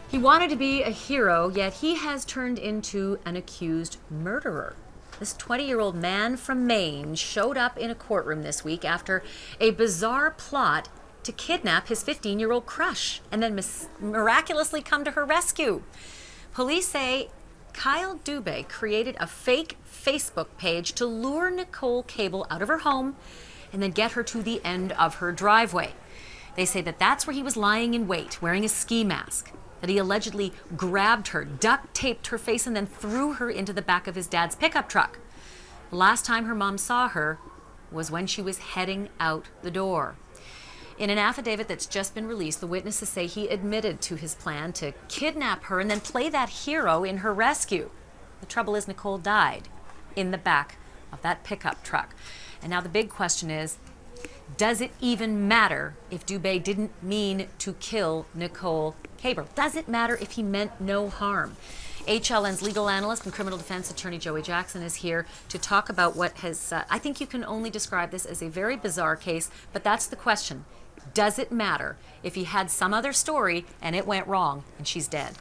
He wanted to be a hero, yet he has turned into an accused murderer. This 20-year-old man from Maine showed up in a courtroom this week after a bizarre plot to kidnap his 15-year-old crush and then miraculously come to her rescue. Police say Kyle Dubé created a fake Facebook page to lure Nicole Cable out of her home and then get her to the end of her driveway. They say that that's where he was lying in wait, wearing a ski mask, that he allegedly grabbed her, duct taped her face, and then threw her into the back of his dad's pickup truck. The last time her mom saw her was when she was heading out the door. In an affidavit that's just been released, the witnesses say he admitted to his plan to kidnap her and then play that hero in her rescue. The trouble is Nicole died in the back of that pickup truck. And now the big question is, does it even matter if Dubé didn't mean to kill Nicole Cable? Does it matter if he meant no harm? HLN's legal analyst and criminal defense attorney Joey Jackson is here to talk about what has, I think you can only describe this as a very bizarre case, but that's the question. Does it matter if he had some other story and it went wrong and she's dead?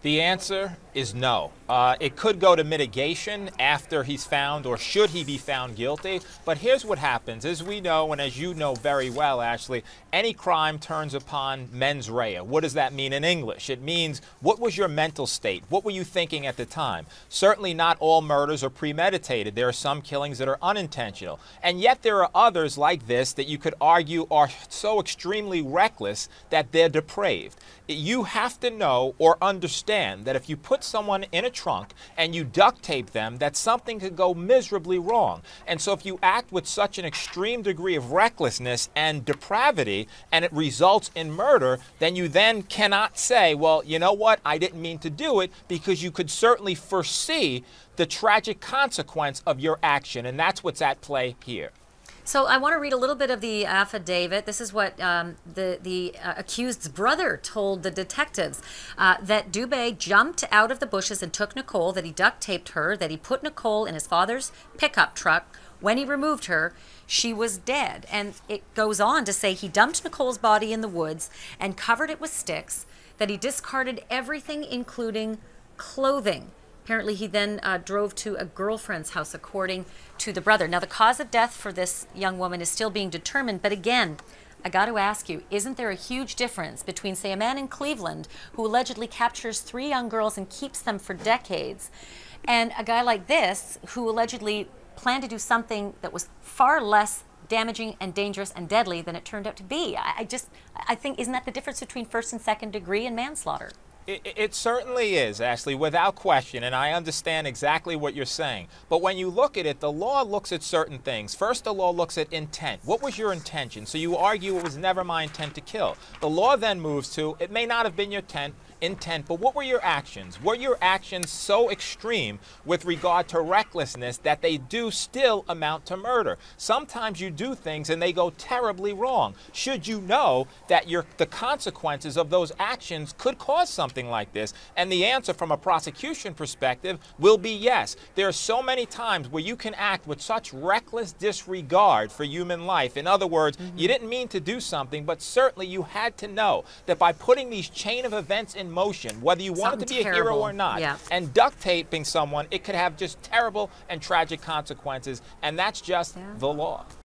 The answer is no. It could go to mitigation after he's found, or should he be found guilty. But here's what happens. As we know, and as you know very well, Ashley, any crime turns upon mens rea. What does that mean in English? It means, what was your mental state? What were you thinking at the time? Certainly not all murders are premeditated. There are some killings that are unintentional. And yet there are others like this that you could argue are so extremely reckless that they're depraved. You have to know or understand that if you put someone in a trunk and you duct tape them, that something could go miserably wrong. And so if you act with such an extreme degree of recklessness and depravity and it results in murder, then you then cannot say, well, you know what, I didn't mean to do it, because you could certainly foresee the tragic consequence of your action. And that's what's at play here. So I want to read a little bit of the affidavit. This is what the accused's brother told the detectives, that Dubé jumped out of the bushes and took Nicole, that he duct taped her, that he put Nicole in his father's pickup truck. When he removed her, she was dead. And it goes on to say he dumped Nicole's body in the woods and covered it with sticks, that he discarded everything, including clothing. Apparently, he then drove to a girlfriend's house, according to the brother. Now, the cause of death for this young woman is still being determined. But again, I got to ask you, isn't there a huge difference between, say, a man in Cleveland who allegedly captures 3 young girls and keeps them for decades, and a guy like this who allegedly planned to do something that was far less damaging and dangerous and deadly than it turned out to be? I think, isn't that the difference between first and second degree and manslaughter? It certainly is, Ashley, without question, and I understand exactly what you're saying. But when you look at it, the law looks at certain things. First, the law looks at intent. What was your intention? So you argue it was never my intent to kill. The law then moves to, it may not have been your intent, but what were your actions? Were your actions so extreme with regard to recklessness that they do still amount to murder? Sometimes you do things and they go terribly wrong. Should you know that the consequences of those actions could cause something like this? And the answer from a prosecution perspective will be yes. There are so many times where you can act with such reckless disregard for human life. In other words, you didn't mean to do something, but certainly you had to know that by putting these chain of events in motion, whether you wanted to be a hero or not, and duct taping someone, it could have just terrible and tragic consequences, and that's just the law.